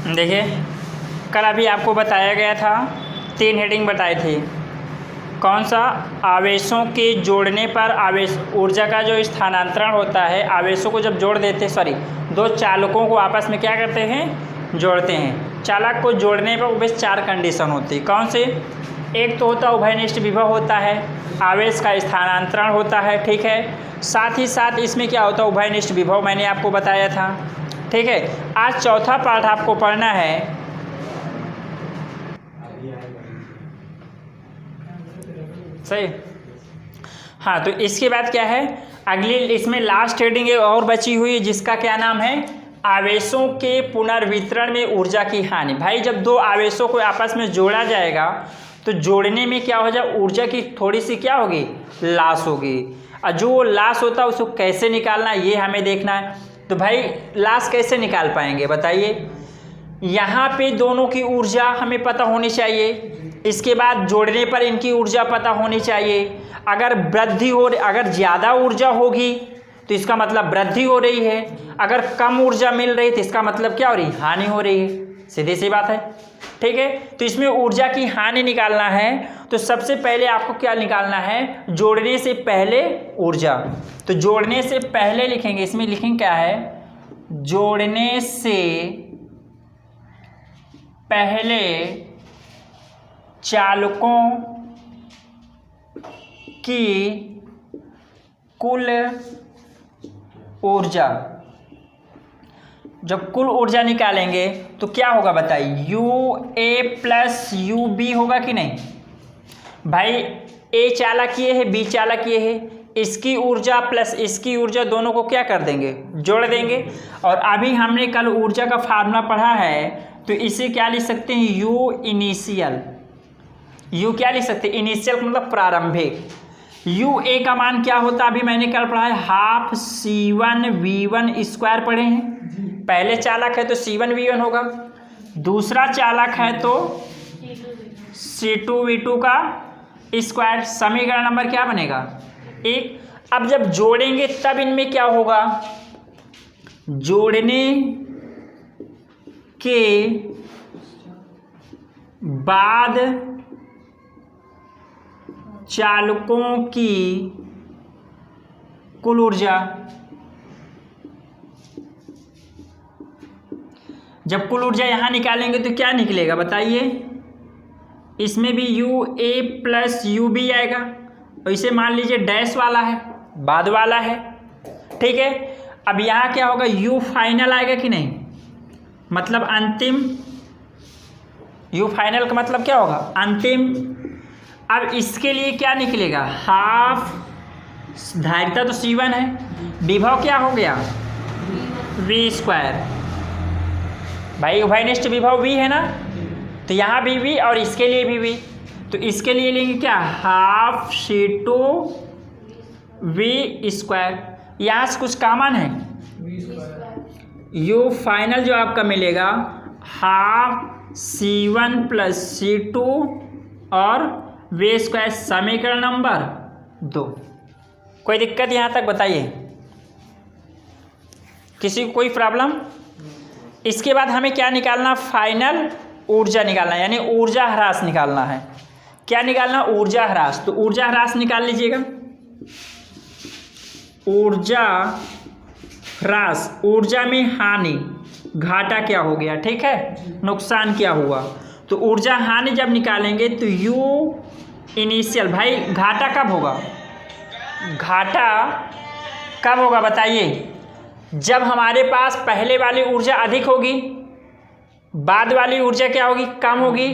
देखिए कल अभी आपको बताया गया था, 3 हेडिंग बताए थे। कौन सा? आवेशों के जोड़ने पर आवेश ऊर्जा का जो स्थानांतरण होता है, आवेशों को जब जोड़ देते, दो चालकों को आपस में क्या करते हैं? जोड़ते हैं। चालक को जोड़ने पर बस 4 कंडीशन होती है। कौन से? एक तो होता उभयनिष्ठ विभव होता है, आवेश का स्थानांतरण होता है, ठीक है। साथ ही साथ इसमें क्या होता है? उभयनिष्ठ विभव मैंने आपको बताया था, ठीक है। आज चौथा पार्ट आपको पढ़ना है, सही। हाँ, तो इसके बाद क्या है? अगली इसमें लास्ट हेडिंग और बची हुई है, जिसका क्या नाम है? आवेशों के पुनर्वितरण में ऊर्जा की हानि। भाई जब 2 आवेशों को आपस में जोड़ा जाएगा तो जोड़ने में क्या हो जाए? ऊर्जा की थोड़ी सी क्या होगी? लॉस होगी। और जो लॉस होता है उसको कैसे निकालना है ये हमें देखना है। तो भाई लॉस कैसे निकाल पाएंगे बताइए? यहाँ पे दोनों की ऊर्जा हमें पता होनी चाहिए, इसके बाद जोड़ने पर इनकी ऊर्जा पता होनी चाहिए। अगर वृद्धि हो, अगर ज़्यादा ऊर्जा होगी तो इसका मतलब वृद्धि हो रही है, अगर कम ऊर्जा मिल रही तो इसका मतलब क्या हो रही? हानि हो रही है। सीधी सी बात है, ठीक है। तो इसमें ऊर्जा की हानि निकालना है तो सबसे पहले आपको क्या निकालना है? जोड़ने से पहले ऊर्जा। तो जोड़ने से पहले लिखेंगे, इसमें लिखेंगे क्या है? जोड़ने से पहले चालकों की कुल ऊर्जा। जब कुल ऊर्जा निकालेंगे तो क्या होगा बताइए? UA प्लस UB होगा कि नहीं? भाई A चालक ये है, B चालक ये है, इसकी ऊर्जा प्लस इसकी ऊर्जा दोनों को क्या कर देंगे? जोड़ देंगे। और अभी हमने कल ऊर्जा का फार्मूला पढ़ा है, तो इसे क्या लिख सकते हैं? U initial. U क्या लिख सकते हैं? इनिशियल मतलब प्रारंभिक। UA का मान क्या होता है? अभी मैंने कल पढ़ा है, हाफ C1V1 स्क्वायर पढ़े हैं। पहले चालक है तो C1V1 होगा, दूसरा चालक है तो C2V2 का स्क्वायर। समीकरण नंबर क्या बनेगा? 1। अब जब जोड़ेंगे तब इनमें क्या होगा? जोड़ने के बाद चालकों की कुल ऊर्जा। जब कुल ऊर्जा यहां निकालेंगे तो क्या निकलेगा बताइए? इसमें भी UA प्लस UB आएगा, और इसे मान लीजिए डैश वाला है, बाद वाला है, ठीक है। अब यहाँ क्या होगा? U फाइनल आएगा कि नहीं? मतलब अंतिम। U फाइनल का मतलब क्या होगा? अंतिम। अब इसके लिए क्या निकलेगा? हाफ, धारिता तो C1 है, विभव क्या हो गया? V square. भाई उभयनिष्ठ विभव V है ना, तो यहाँ भी V और इसके लिए भी V। तो इसके लिए लेंगे क्या? Half C2V square. यहाँ से कुछ कॉमन है, U फाइनल जो आपका मिलेगा हाफ C1 प्लस C2 और V स्क्वायर। समीकरण नंबर 2। कोई दिक्कत यहाँ तक बताइए? किसी को कोई प्रॉब्लम? इसके बाद हमें क्या निकालना? फाइनल ऊर्जा निकालना है, यानी ऊर्जा ह्रास निकालना है। क्या निकालना? ऊर्जा ह्रास। तो ऊर्जा ह्रास निकाल लीजिएगा। ऊर्जा ह्रास, ऊर्जा में हानि, घाटा क्या हो गया, ठीक है, नुकसान क्या हुआ। तो ऊर्जा हानि जब निकालेंगे तो U इनिशियल। भाई घाटा कब होगा? घाटा कब होगा बताइए? जब हमारे पास पहले वाली ऊर्जा अधिक होगी, बाद वाली ऊर्जा क्या होगी? कम होगी,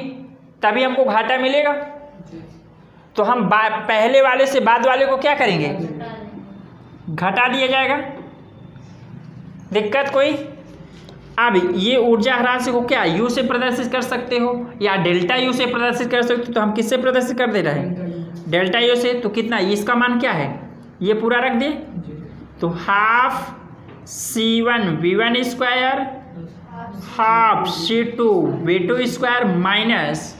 तभी हमको घाटा मिलेगा। तो हम पहले वाले से बाद वाले को क्या करेंगे? घटा दिया जाएगा। दिक्कत कोई? अब ये ऊर्जा ह्रास को क्या U से प्रदर्शित कर सकते हो या डेल्टा U से प्रदर्शित कर सकते हो। तो हम किससे प्रदर्शित कर दे रहे हैं? डेल्टा U से। तो कितना? इसका मान क्या है? ये पूरा रख दे। तो half C1V1 square, half C2V2 square minus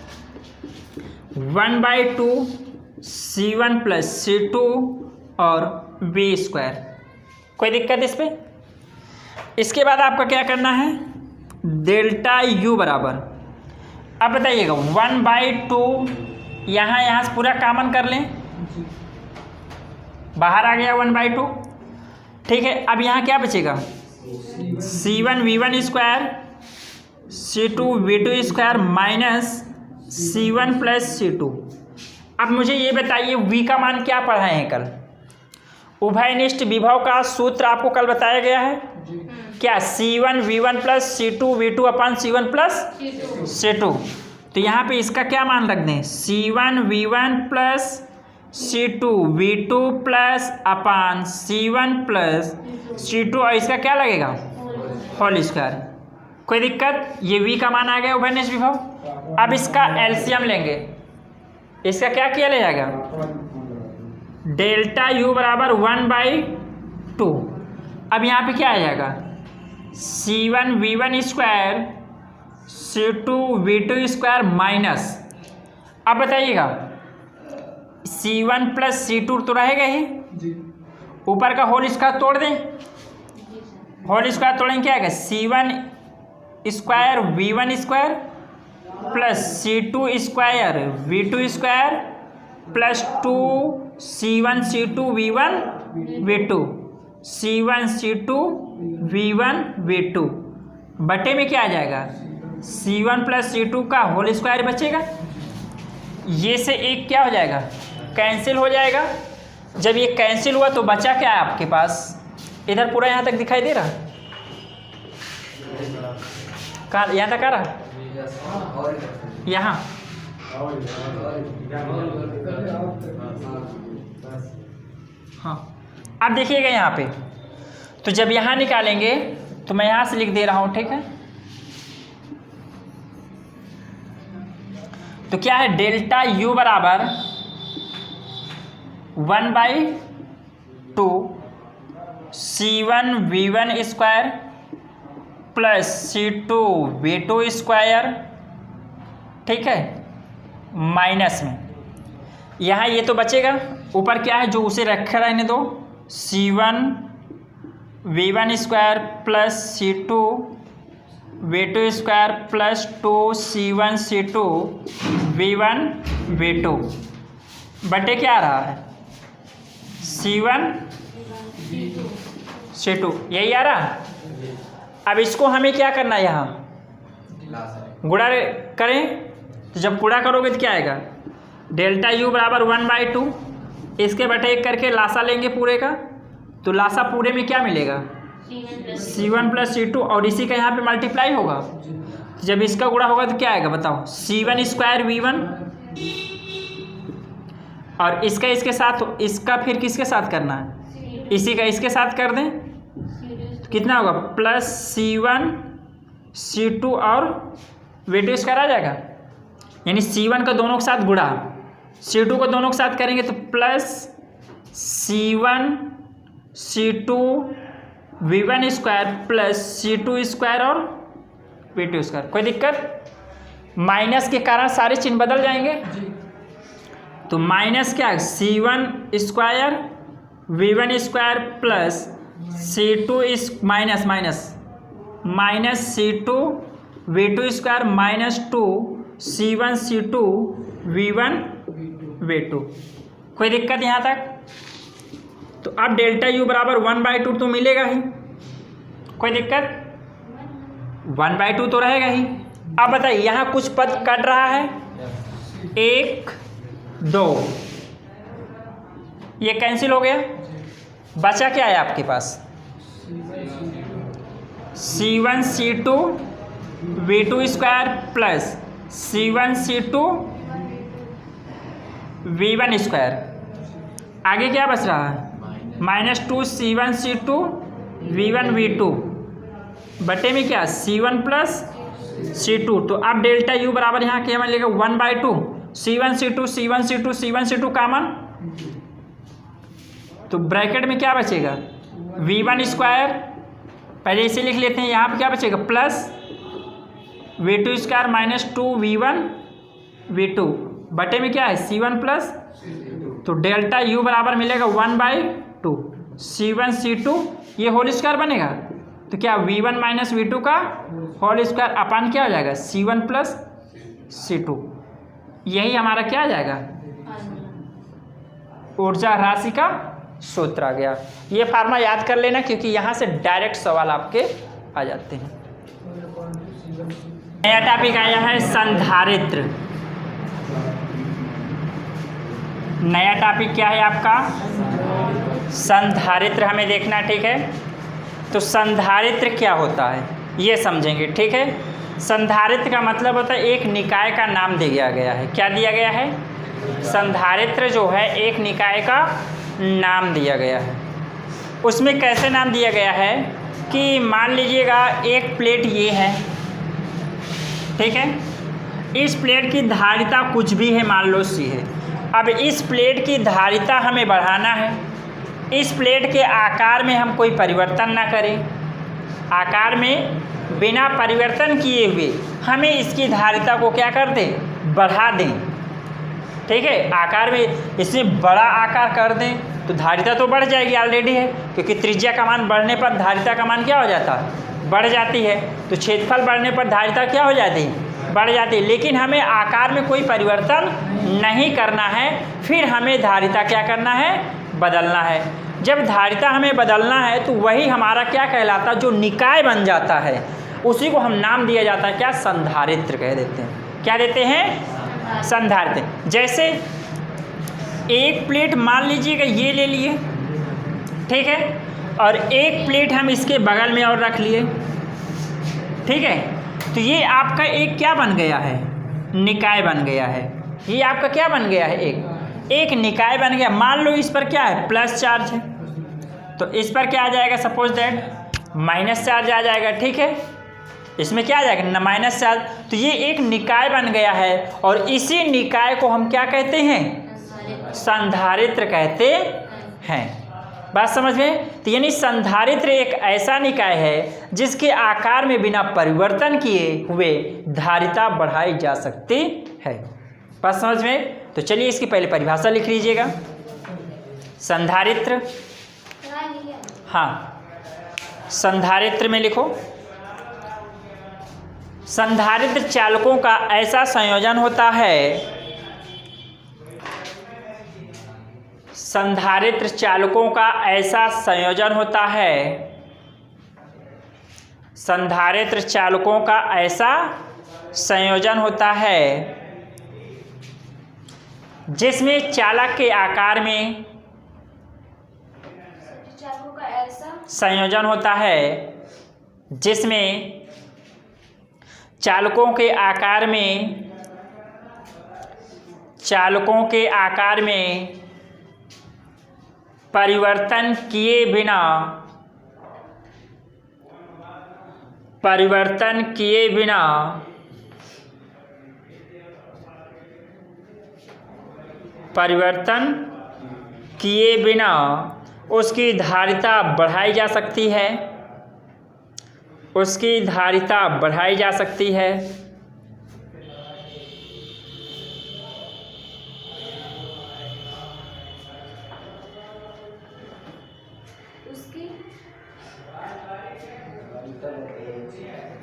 1/2 C1 plus C2 और V स्क्वायर। कोई दिक्कत इस पर? इसके बाद आपका क्या करना है? डेल्टा यू बराबर, अब बताइएगा 1/2, यहाँ से पूरा कॉमन कर लें, बाहर आ गया 1/2। ठीक है, अब यहाँ क्या बचेगा, C1V1 square C2V2 square minus C1 plus C2। अब मुझे ये बताइए V का मान क्या पढ़ाए हैं कल, उभयनिष्ठ विभव का सूत्र आपको कल बताया गया है क्या, C1V1 प्लस C2V2 अपन C1 प्लस C2। तो यहाँ पे इसका क्या मान रख दें, C1V1 प्लस C2V2 प्लस अपन C1 प्लस C2 और इसका क्या लगेगा होल स्क्वायर। कोई दिक्कत, ये V का मान आ गया उभयनिष्ठ विभव। अब इसका एलसीएम लेंगे, इसका क्या किया ले जाएगा, डेल्टा यू बराबर 1/2। अब यहाँ पे क्या आ जाएगा, C1V1 square C2V2 square minus, अब बताइएगा C1 प्लस C2 तो रहेगा ही, ऊपर का होल स्क्वायर तोड़ दें, होल स्क्वायर तोड़ेंगे क्या आएगा, C1 square V1 square plus C2 square V2 square plus 2C1 C2 V1 V2 C1 C2 V1 V2 बटे में क्या आ जाएगा, C1 प्लस C2 का होल स्क्वायर बचेगा, ये से एक क्या हो जाएगा, कैंसिल हो जाएगा। जब ये कैंसिल हुआ तो बचा क्या है आपके पास, इधर पूरा यहाँ तक दिखाई दे रहा, कहाँ यहाँ तक आ रहा, यहाँ हाँ। अब देखिएगा यहाँ पे, तो जब यहाँ निकालेंगे तो मैं यहाँ से लिख दे रहा हूँ, ठीक है। तो क्या है, डेल्टा यू बराबर 1/2 C1V1 square plus C2V2 square, ठीक है, माइनस में यहाँ ये तो बचेगा, ऊपर क्या है जो उसे रखा रहने दो, C1V1 square plus C2V2 square plus 2C1 C2 V1 V2 बटे क्या आ रहा है, C1 C2, यही आ रहा। अब इसको हमें क्या करना है, यहाँ गुणा करें, तो जब गुणा करोगे तो क्या आएगा, डेल्टा यू बराबर 1/2, इसके बटे एक करके लासा लेंगे पूरे का, तो लासा पूरे में क्या मिलेगा, C1 प्लस C2 और इसी का यहाँ पे मल्टीप्लाई होगा, जब इसका गुणा होगा तो क्या आएगा बताओ, C1 स्क्वायर V1 और इसका इसके साथ, इसका फिर किसके साथ करना है, इसी का इसके साथ कर दें, तो कितना होगा प्लस C1 C2 और V2 स्क्वायर आ जाएगा, यानी C1 का दोनों के साथ गुणा, C2 को दोनों के साथ करेंगे तो plus C1 C2 V1 square plus C2 square और V2 स्क्वायर। कोई दिक्कत, माइनस के कारण सारे चिन्ह बदल जाएंगे, तो माइनस क्या है, C1 square V1 square plus C2 minus minus C2 V2 square minus 2C1 C2 V1 V2। कोई दिक्कत यहाँ तक, तो अब डेल्टा यू बराबर 1/2 तो मिलेगा ही, कोई दिक्कत, 1/2 तो रहेगा ही। अब बताइए यहाँ कुछ पद कट रहा है, 1 2, ये कैंसिल हो गया, बचा क्या है आपके पास, C1 C2 V2 square plus C1 C2 V1 square, आगे क्या बच रहा है, minus 2C1 C2 V1 V2 बटे में क्या, C1 प्लस C2। तो अब डेल्टा यू बराबर यहाँ क्या मिलेगा, 1/2 C1 C2 C1 C2 C1 C2 common, तो ब्रैकेट में क्या बचेगा, V1 स्क्वायर, पहले इसे लिख लेते हैं, यहाँ पे क्या बचेगा plus V2 square minus 2V1 V2 बटे में क्या है C1 प्लस, तो डेल्टा यू बराबर मिलेगा 1/2 C1 C2, ये होल स्क्वायर बनेगा, तो क्या V1 माइनस V2 का होल स्क्वायर अपान क्या हो जाएगा C1 प्लस C2। यही हमारा क्या आ जाएगा ऊर्जा राशि का सूत्र आ गया। ये फार्मूला याद कर लेना क्योंकि यहाँ से डायरेक्ट सवाल आपके आ जाते हैं। नया टॉपिक आया है संधारित्र। नया टॉपिक क्या है आपका संधारित्र, हमें देखना ठीक है। तो संधारित्र क्या होता है ये समझेंगे, ठीक है। संधारित्र का मतलब होता है एक निकाय का नाम दिया गया है। क्या दिया गया है? संधारित्र जो है एक निकाय का नाम दिया गया है। उसमें कैसे नाम दिया गया है कि मान लीजिएगा एक प्लेट ये है, ठीक है। इस प्लेट की धारिता कुछ भी है, मान लो C है। अब इस प्लेट की धारिता हमें बढ़ाना है। इस प्लेट के आकार में हम कोई परिवर्तन ना करें, आकार में बिना परिवर्तन किए हुए हमें इसकी धारिता को क्या कर दें बढ़ा दें, ठीक है। आकार में इसमें बड़ा आकार कर दें तो धारिता तो बढ़ जाएगी, ऑलरेडी है, क्योंकि त्रिज्या का मान बढ़ने पर धारिता का मान क्या हो जाता है बढ़ जाती है। तो क्षेत्रफल बढ़ने पर धारिता क्या हो जाती है बढ़ जाती है। लेकिन हमें आकार में कोई परिवर्तन नहीं करना है, फिर हमें धारिता क्या करना है बदलना है। जब धारिता हमें बदलना है तो वही हमारा क्या कहलाता है जो निकाय बन जाता है उसी को हम नाम दिया जाता है क्या संधारित्र कह देते हैं। क्या देते हैं संधारित्र। जैसे एक प्लेट मान लीजिएगा ये ले लिए, ठीक है, और एक प्लेट हम इसके बगल में और रख लिए, ठीक है। तो ये आपका एक क्या बन गया है निकाय बन गया है। ये आपका क्या बन गया है एक निकाय बन गया। मान लो इस पर क्या है प्लस चार्ज है तो इस पर क्या आ जाएगा सपोज दैट माइनस चार्ज आ जाएगा, ठीक है। इसमें क्या आ जाएगा माइनस चार्ज। तो ये एक निकाय बन गया है और इसी निकाय को हम क्या कहते हैं संधारित्र कहते हैं। बात समझ में? तो यानी संधारित्र एक ऐसा निकाय है जिसके आकार में बिना परिवर्तन किए हुए धारिता बढ़ाई जा सकती है। बात समझ में? तो चलिए इसकी पहले परिभाषा लिख लीजिएगा। संधारित्र, हाँ संधारित्र में लिखो संधारित्र चालकों का ऐसा संयोजन होता है, संधारित्र चालकों का ऐसा संयोजन होता है, संधारित्र चालकों का ऐसा संयोजन होता है जिसमें चालक के आकार में संयोजन होता है, जिसमें चालकों के आकार में परिवर्तन किए बिना उसकी धारिता बढ़ाई जा सकती है, उसकी धारिता बढ़ाई जा सकती है।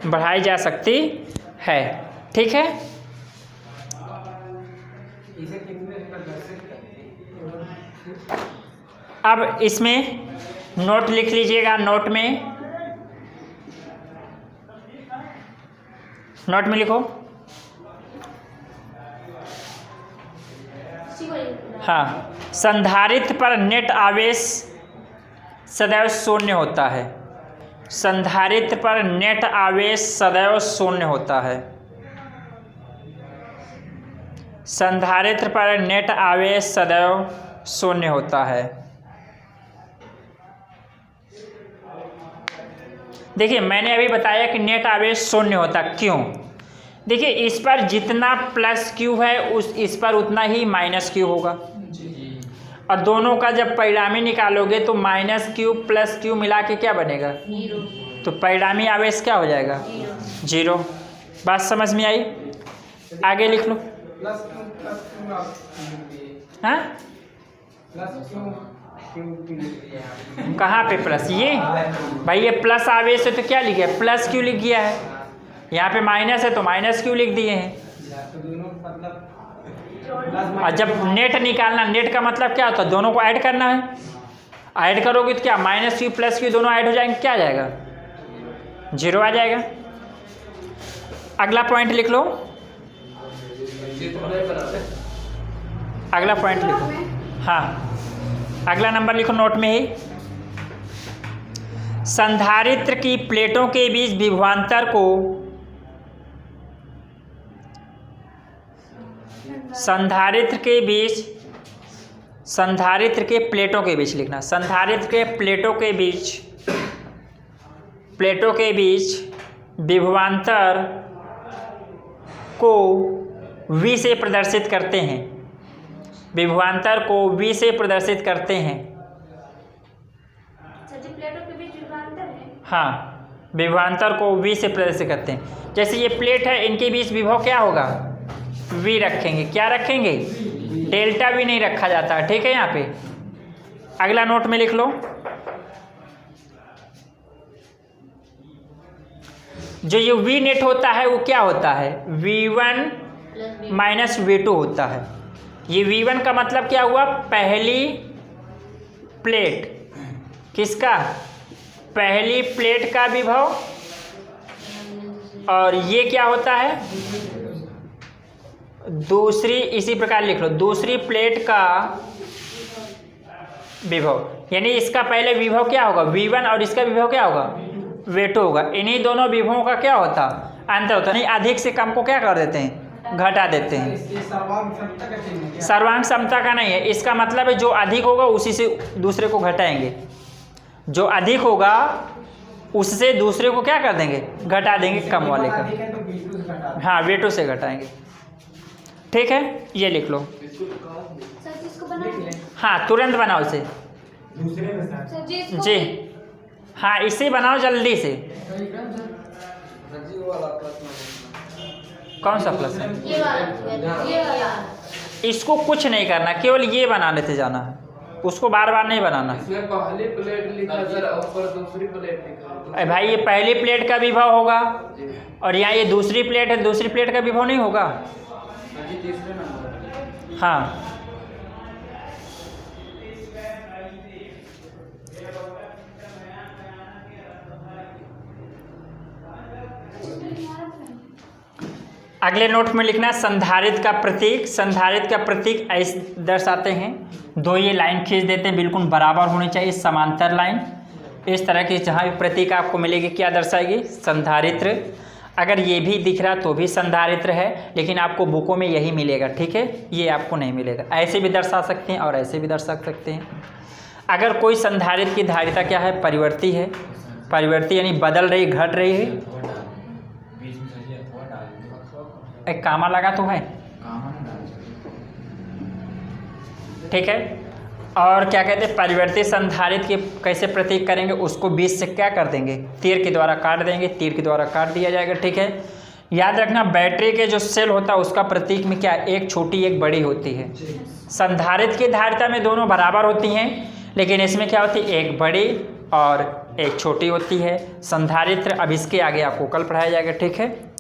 बढ़ाई जा सकती है, ठीक है। अब इसमें नोट लिख लीजिएगा। नोट में लिखो हाँ संधारित्र पर नेट आवेश सदैव शून्य होता है। संधारित्र पर नेट आवेश सदैव शून्य होता है। संधारित्र पर नेट आवेश सदैव शून्य होता है। देखिए मैंने अभी बताया कि नेट आवेश शून्य होता, क्यों? देखिए इस पर जितना प्लस क्यू है इस पर उतना ही माइनस क्यू होगा, और दोनों का जब परिणामी निकालोगे तो माइनस क्यू प्लस क्यू मिला के क्या बनेगा तो परिणामी आवेश क्या हो जाएगा 0। बात समझ में आई? आगे लिख लो। हाँ कहाँ पे प्लस? ये भाई ये प्लस आवेश है तो क्या लिखा है? प्लस क्यों लिख दिया है? यहाँ पे माइनस है तो माइनस क्यों लिख दिए हैं? और जब नेट निकालना, नेट का मतलब क्या होता है? दोनों को ऐड करना है। ऐड करोगे तो क्या माइनस क्यू प्लस क्यू दोनों ऐड हो जाएंगे, क्या आ जाएगा? 0 आ जाएगा। अगला पॉइंट लिख लो, अगला पॉइंट लिखो। हाँ, अगला नंबर लिखो नोट में ही। संधारित्र की प्लेटों के बीच विभवांतर को संधारित्र के प्लेटों के बीच लिखना। संधारित्र के प्लेटों के बीच विभवांतर को V से प्रदर्शित करते हैं। विभवांतर को V से प्रदर्शित करते हैं। प्लेटों के बीच विभवांतर है? हाँ, विभवांतर को V से प्रदर्शित करते हैं। जैसे ये प्लेट है, इनके बीच विभव क्या होगा? V रखेंगे। क्या रखेंगे? डेल्टा V नहीं रखा जाता है, ठीक है। यहाँ पे अगला नोट में लिख लो, जो ये V नेट होता है वो क्या होता है? V1 माइनस V2 होता है। ये V1 का मतलब क्या हुआ? पहली प्लेट, किसका? पहली प्लेट का विभव। और ये क्या होता है? दूसरी, इसी प्रकार लिख लो, दूसरी प्लेट का विभव। यानी इसका पहले विभव क्या होगा? V1 और इसका विभव क्या होगा? V2 होगा। इन्हीं दोनों विभवों का क्या होता? अंतर होता। नहीं, अधिक से कम को क्या कर देते हैं? घटा देते हैं। सर्वांग समता का नहीं है, इसका मतलब है जो अधिक होगा उसी से दूसरे को घटाएंगे। जो अधिक होगा उससे दूसरे को क्या कर देंगे? घटा देंगे, कम वाले का। हाँ, V2 से घटाएंगे, ठीक है। ये लिख लो। हाँ, तुरंत बनाओ इसे जी। हाँ, इसे बनाओ जल्दी से। कौन सा प्लस है? ये वाला। इसको कुछ नहीं करना, केवल ये बनाने से जाना है, उसको बार बार नहीं बनाना है। इसमें पहली प्लेट लिखा सर, ऊपर दूसरी प्लेट लिखा। भाई ये पहली प्लेट का विभव होगा और यहाँ ये दूसरी प्लेट है, दूसरी प्लेट का विभव नहीं होगा। तीसरे नंबर। हाँ, अगले नोट में लिखना संधारित्र का प्रतीक। संधारित्र का प्रतीक ऐसे दर्शाते हैं, दो ये लाइन खींच देते हैं, बिल्कुल बराबर होनी चाहिए, समांतर लाइन। इस तरह की जहाँ भी प्रतीक आपको मिलेगी क्या दर्शाएगी? संधारित्र। अगर ये भी दिख रहा तो भी संधारित्र है, लेकिन आपको बुकों में यही मिलेगा, ठीक है। ये आपको नहीं मिलेगा। ऐसे भी दर्शा सकते हैं और ऐसे भी दर्शा सकते हैं। अगर कोई संधारित्र की धारिता क्या है? परिवर्ती है। परिवर्ती यानी बदल रही, घट रही है। एक कामा लगा तो है, ठीक है। और क्या कहते हैं? परिवर्ती संधारित्र के कैसे प्रतीक करेंगे? उसको बीच से क्या कर देंगे? तीर के द्वारा काट देंगे। तीर के द्वारा काट दिया जाएगा, ठीक है। याद रखना, बैटरी के जो सेल होता है उसका प्रतीक में क्या? एक छोटी एक बड़ी होती है। संधारित्र की धारिता में दोनों बराबर होती हैं, लेकिन इसमें क्या होती है? एक बड़ी और एक छोटी होती है। संधारित्र अब इसके आगे आपको कल पढ़ाया जाएगा, ठीक है।